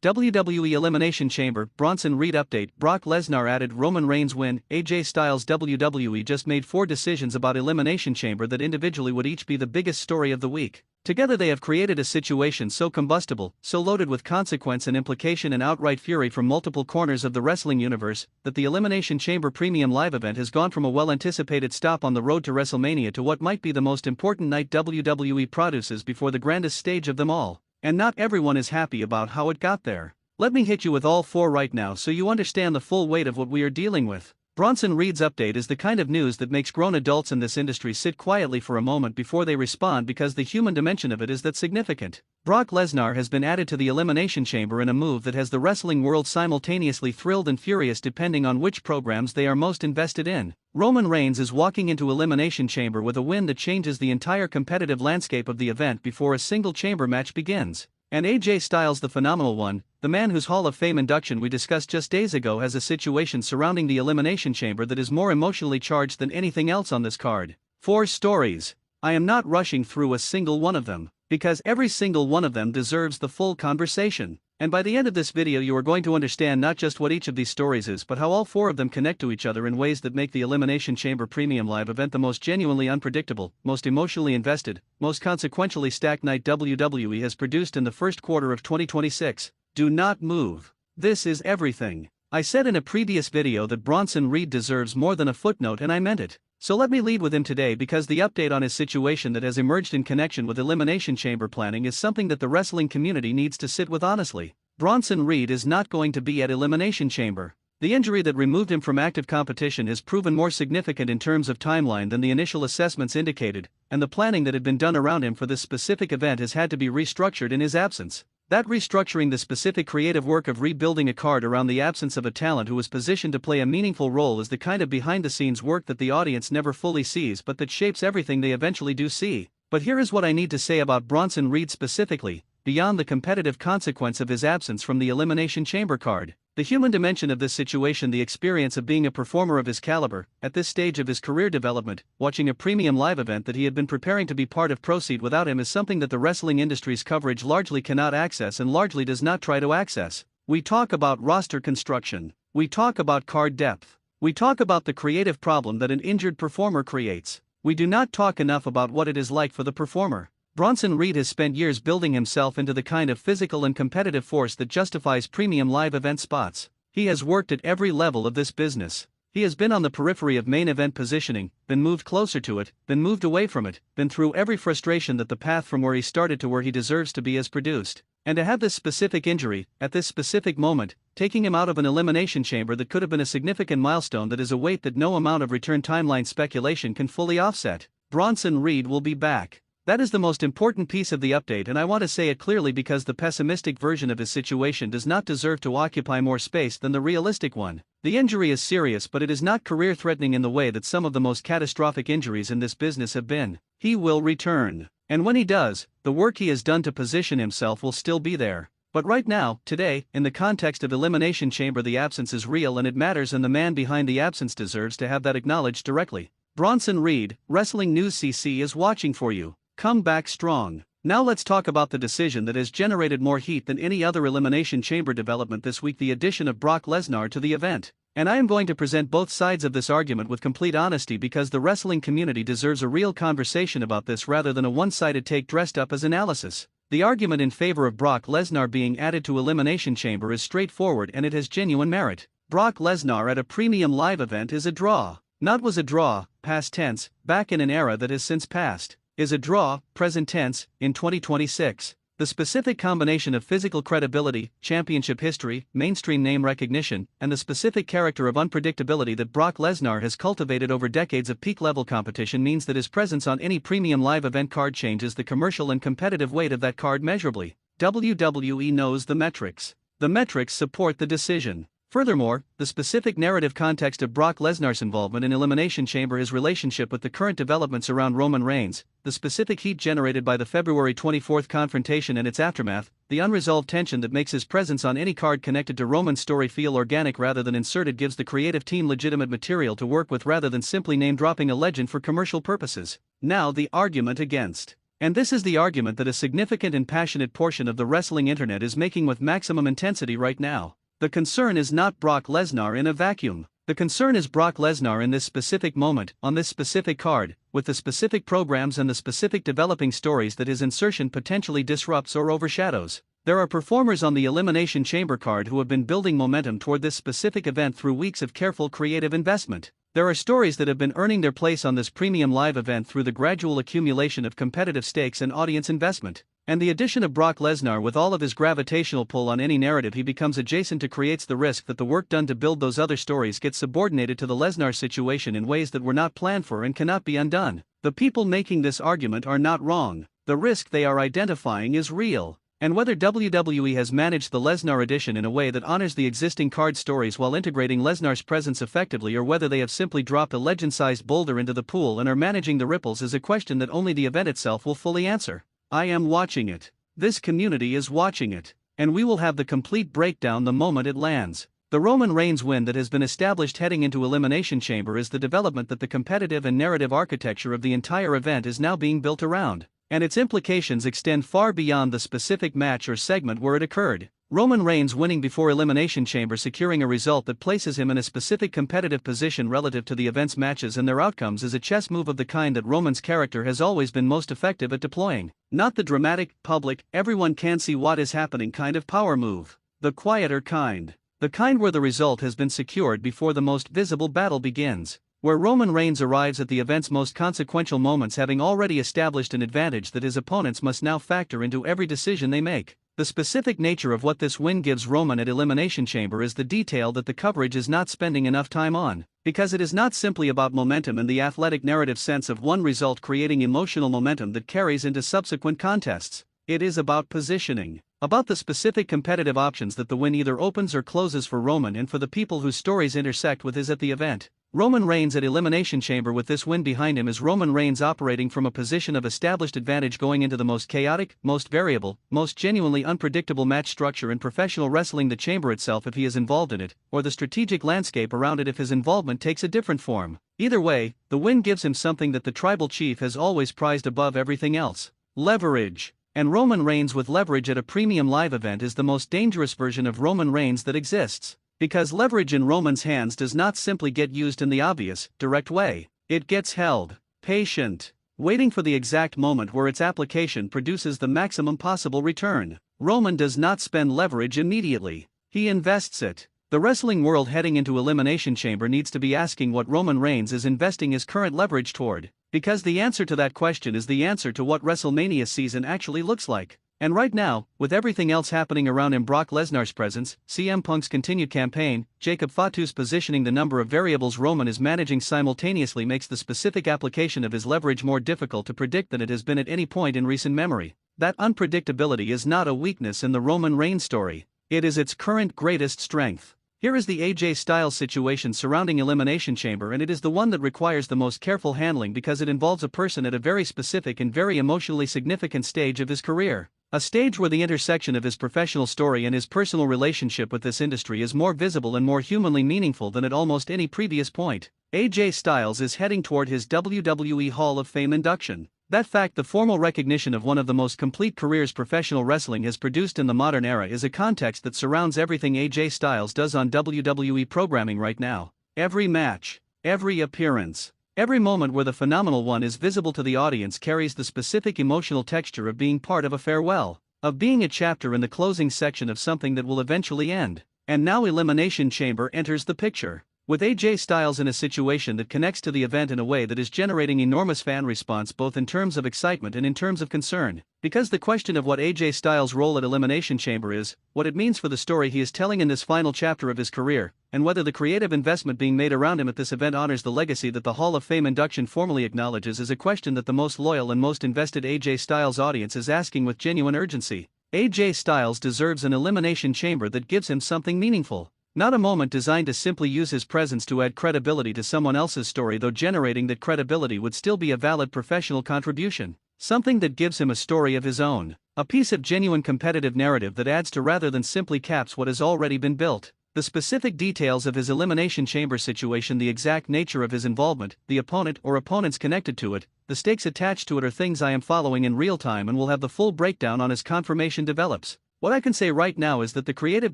WWE Elimination Chamber, Bronson Reed update, Brock Lesnar added, Roman Reigns win, AJ Styles. WWE just made 4 decisions about Elimination Chamber that individually would each be the biggest story of the week. Together they have created a situation so combustible, so loaded with consequence and implication and outright fury from multiple corners of the wrestling universe, that the Elimination Chamber Premium Live event has gone from a well-anticipated stop on the road to WrestleMania to what might be the most important night WWE produces before the grandest stage of them all. And not everyone is happy about how it got there. Let me hit you with all 4 right now so you understand the full weight of what we are dealing with. Bronson Reed's update is the kind of news that makes grown adults in this industry sit quietly for a moment before they respond, because the human dimension of it is that significant. Brock Lesnar has been added to the Elimination Chamber in a move that has the wrestling world simultaneously thrilled and furious depending on which programs they are most invested in. Roman Reigns is walking into Elimination Chamber with a win that changes the entire competitive landscape of the event before a single chamber match begins. And AJ Styles, the phenomenal one, the man whose Hall of Fame induction we discussed just days ago, has a situation surrounding the Elimination Chamber that is more emotionally charged than anything else on this card. 4 stories. I am not rushing through a single one of them, because every single one of them deserves the full conversation. And by the end of this video you are going to understand not just what each of these stories is, but how all 4 of them connect to each other in ways that make the Elimination Chamber Premium Live event the most genuinely unpredictable, most emotionally invested, most consequentially stacked night WWE has produced in the first quarter of 2026. Do not move. This is everything. I said in a previous video that Bronson Reed deserves more than a footnote, and I meant it. So let me lead with him today, because the update on his situation that has emerged in connection with Elimination Chamber planning is something that the wrestling community needs to sit with honestly. Bronson Reed is not going to be at Elimination Chamber. The injury that removed him from active competition has proven more significant in terms of timeline than the initial assessments indicated, and the planning that had been done around him for this specific event has had to be restructured in his absence. That restructuring, the specific creative work of rebuilding a card around the absence of a talent who was positioned to play a meaningful role, is the kind of behind-the-scenes work that the audience never fully sees but that shapes everything they eventually do see. But here is what I need to say about Bronson Reed specifically, beyond the competitive consequence of his absence from the Elimination Chamber card. The human dimension of this situation, the experience of being a performer of his caliber, at this stage of his career development, watching a premium live event that he had been preparing to be part of proceed without him, is something that the wrestling industry's coverage largely cannot access and largely does not try to access. We talk about roster construction. We talk about card depth. We talk about the creative problem that an injured performer creates. We do not talk enough about what it is like for the performer. Bronson Reed has spent years building himself into the kind of physical and competitive force that justifies premium live event spots. He has worked at every level of this business. He has been on the periphery of main event positioning, been moved closer to it, been moved away from it, been through every frustration that the path from where he started to where he deserves to be has produced. And to have this specific injury, at this specific moment, taking him out of an elimination chamber that could have been a significant milestone, that is a weight that no amount of return timeline speculation can fully offset. Bronson Reed will be back. That is the most important piece of the update, and I want to say it clearly, because the pessimistic version of his situation does not deserve to occupy more space than the realistic one. The injury is serious, but it is not career-threatening in the way that some of the most catastrophic injuries in this business have been. He will return. And when he does, the work he has done to position himself will still be there. But right now, today, in the context of Elimination Chamber, the absence is real and it matters, and the man behind the absence deserves to have that acknowledged directly. Bronson Reed, Wrestling News CC is watching for you. Come back strong. Now let's talk about the decision that has generated more heat than any other Elimination Chamber development this week, the addition of Brock Lesnar to the event. And I am going to present both sides of this argument with complete honesty, because the wrestling community deserves a real conversation about this rather than a one-sided take dressed up as analysis. The argument in favor of Brock Lesnar being added to Elimination Chamber is straightforward, and it has genuine merit. Brock Lesnar at a premium live event is a draw. Not was a draw, past tense, back in an era that has since passed. Is a draw, present tense, in 2026. The specific combination of physical credibility, championship history, mainstream name recognition, and the specific character of unpredictability that Brock Lesnar has cultivated over decades of peak-level competition means that his presence on any premium live event card changes the commercial and competitive weight of that card measurably. WWE knows the metrics. The metrics support the decision. Furthermore, the specific narrative context of Brock Lesnar's involvement in Elimination Chamber, his relationship with the current developments around Roman Reigns, the specific heat generated by the February 24 confrontation and its aftermath, the unresolved tension that makes his presence on any card connected to Roman's story feel organic rather than inserted, gives the creative team legitimate material to work with rather than simply name-dropping a legend for commercial purposes. Now the argument against. And this is the argument that a significant and passionate portion of the wrestling internet is making with maximum intensity right now. The concern is not Brock Lesnar in a vacuum. The concern is Brock Lesnar in this specific moment, on this specific card, with the specific programs and the specific developing stories that his insertion potentially disrupts or overshadows. There are performers on the Elimination Chamber card who have been building momentum toward this specific event through weeks of careful creative investment. There are stories that have been earning their place on this premium live event through the gradual accumulation of competitive stakes and audience investment. And the addition of Brock Lesnar with all of his gravitational pull on any narrative he becomes adjacent to creates the risk that the work done to build those other stories gets subordinated to the Lesnar situation in ways that were not planned for and cannot be undone. The people making this argument are not wrong. The risk they are identifying is real. And whether WWE has managed the Lesnar edition in a way that honors the existing card stories while integrating Lesnar's presence effectively, or whether they have simply dropped a legend-sized boulder into the pool and are managing the ripples, is a question that only the event itself will fully answer. I am watching it. This community is watching it. And we will have the complete breakdown the moment it lands. The Roman Reigns win that has been established heading into Elimination Chamber is the development that the competitive and narrative architecture of the entire event is now being built around. And its implications extend far beyond the specific match or segment where it occurred. Roman Reigns winning before Elimination Chamber, securing a result that places him in a specific competitive position relative to the event's matches and their outcomes, is a chess move of the kind that Roman's character has always been most effective at deploying. Not the dramatic, public, everyone can see what is happening kind of power move. The quieter kind. The kind where the result has been secured before the most visible battle begins. Where Roman Reigns arrives at the event's most consequential moments having already established an advantage that his opponents must now factor into every decision they make. The specific nature of what this win gives Roman at Elimination Chamber is the detail that the coverage is not spending enough time on, because it is not simply about momentum in the athletic narrative sense of one result creating emotional momentum that carries into subsequent contests. It is about positioning, about the specific competitive options that the win either opens or closes for Roman and for the people whose stories intersect with his at the event. Roman Reigns at Elimination Chamber with this win behind him is Roman Reigns operating from a position of established advantage going into the most chaotic, most variable, most genuinely unpredictable match structure in professional wrestling, the chamber itself if he is involved in it, or the strategic landscape around it if his involvement takes a different form. Either way, the win gives him something that the tribal chief has always prized above everything else: leverage. And Roman Reigns with leverage at a premium live event is the most dangerous version of Roman Reigns that exists. Because leverage in Roman's hands does not simply get used in the obvious, direct way. It gets held, patient, waiting for the exact moment where its application produces the maximum possible return. Roman does not spend leverage immediately. He invests it. The wrestling world heading into Elimination Chamber needs to be asking what Roman Reigns is investing his current leverage toward. Because the answer to that question is the answer to what WrestleMania season actually looks like. And right now, with everything else happening around him, Brock Lesnar's presence, CM Punk's continued campaign, Jacob Fatu's positioning, the number of variables Roman is managing simultaneously makes the specific application of his leverage more difficult to predict than it has been at any point in recent memory. That unpredictability is not a weakness in the Roman Reigns story. It is its current greatest strength. Here is the AJ Styles situation surrounding Elimination Chamber, and it is the one that requires the most careful handling because it involves a person at a very specific and very emotionally significant stage of his career. A stage where the intersection of his professional story and his personal relationship with this industry is more visible and more humanly meaningful than at almost any previous point. AJ Styles is heading toward his WWE Hall of Fame induction. That fact, the formal recognition of one of the most complete careers professional wrestling has produced in the modern era, is a context that surrounds everything AJ Styles does on WWE programming right now. Every match, every appearance, every moment where the phenomenal one is visible to the audience carries the specific emotional texture of being part of a farewell, of being a chapter in the closing section of something that will eventually end. And now Elimination Chamber enters the picture, with AJ Styles in a situation that connects to the event in a way that is generating enormous fan response both in terms of excitement and in terms of concern. Because the question of what AJ Styles' role at Elimination Chamber is, what it means for the story he is telling in this final chapter of his career, and whether the creative investment being made around him at this event honors the legacy that the Hall of Fame induction formally acknowledges, is a question that the most loyal and most invested AJ Styles audience is asking with genuine urgency. AJ Styles deserves an Elimination Chamber that gives him something meaningful. Not a moment designed to simply use his presence to add credibility to someone else's story, though generating that credibility would still be a valid professional contribution. Something that gives him a story of his own. A piece of genuine competitive narrative that adds to rather than simply caps what has already been built. The specific details of his Elimination Chamber situation, the exact nature of his involvement, the opponent or opponents connected to it, the stakes attached to it are things I am following in real time and will have the full breakdown on as confirmation develops. What I can say right now is that the creative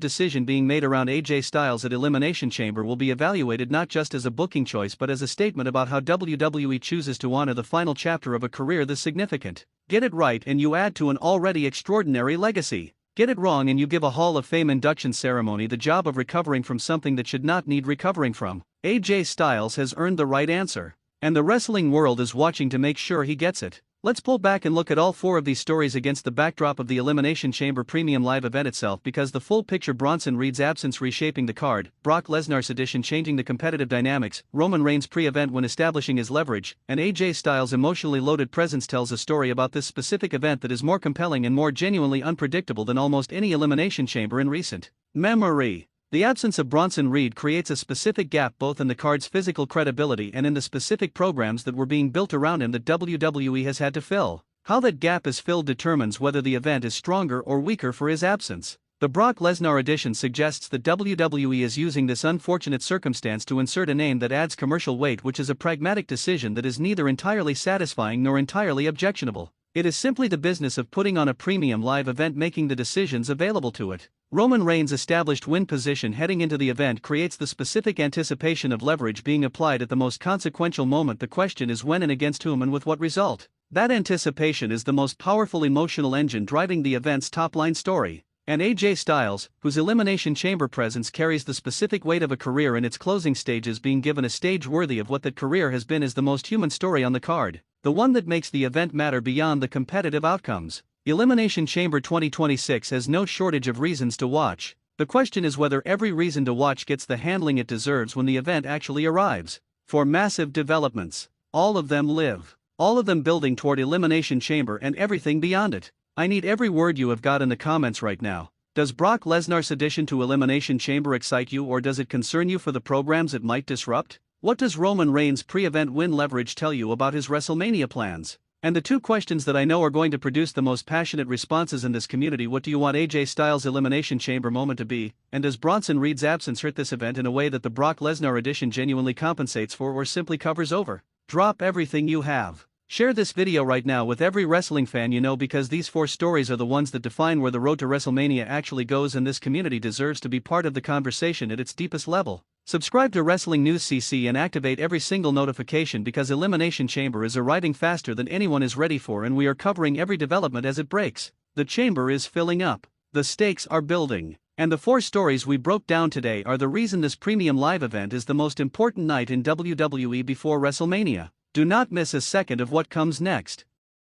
decision being made around AJ Styles at Elimination Chamber will be evaluated not just as a booking choice but as a statement about how WWE chooses to honor the final chapter of a career this significant. Get it right and you add to an already extraordinary legacy. Get it wrong and you give a Hall of Fame induction ceremony the job of recovering from something that should not need recovering from. AJ Styles has earned the right answer, and the wrestling world is watching to make sure he gets it. Let's pull back and look at all four of these stories against the backdrop of the Elimination Chamber Premium Live event itself, because the full picture: Bronson Reed's absence reshaping the card, Brock Lesnar's addition changing the competitive dynamics, Roman Reigns' pre-event when establishing his leverage, and AJ Styles' emotionally loaded presence tells a story about this specific event that is more compelling and more genuinely unpredictable than almost any Elimination Chamber in recent memory. The absence of Bronson Reed creates a specific gap both in the card's physical credibility and in the specific programs that were being built around him that WWE has had to fill. How that gap is filled determines whether the event is stronger or weaker for his absence. The Brock Lesnar addition suggests that WWE is using this unfortunate circumstance to insert a name that adds commercial weight, which is a pragmatic decision that is neither entirely satisfying nor entirely objectionable. It is simply the business of putting on a premium live event, making the decisions available to it. Roman Reigns' established win position heading into the event creates the specific anticipation of leverage being applied at the most consequential moment. The question is when and against whom and with what result. That anticipation is the most powerful emotional engine driving the event's top-line story. And AJ Styles, whose Elimination Chamber presence carries the specific weight of a career in its closing stages, being given a stage worthy of what that career has been, is the most human story on the card. The one that makes the event matter beyond the competitive outcomes. Elimination Chamber 2026 has no shortage of reasons to watch. The question is whether every reason to watch gets the handling it deserves when the event actually arrives. For massive developments, all of them live. All of them building toward Elimination Chamber and everything beyond it. I need every word you have got in the comments right now. Does Brock Lesnar's addition to Elimination Chamber excite you, or does it concern you for the programs it might disrupt? What does Roman Reigns' pre-event win leverage tell you about his WrestleMania plans? And the two questions that I know are going to produce the most passionate responses in this community: what do you want AJ Styles' Elimination Chamber moment to be, and does Bronson Reed's absence hurt this event in a way that the Brock Lesnar addition genuinely compensates for or simply covers over? Drop everything you have. Share this video right now with every wrestling fan you know, because these four stories are the ones that define where the road to WrestleMania actually goes, and this community deserves to be part of the conversation at its deepest level. Subscribe to Wrestling News CC and activate every single notification, because Elimination Chamber is arriving faster than anyone is ready for, and we are covering every development as it breaks. The chamber is filling up. The stakes are building. And the four stories we broke down today are the reason this premium live event is the most important night in WWE before WrestleMania. Do not miss a second of what comes next.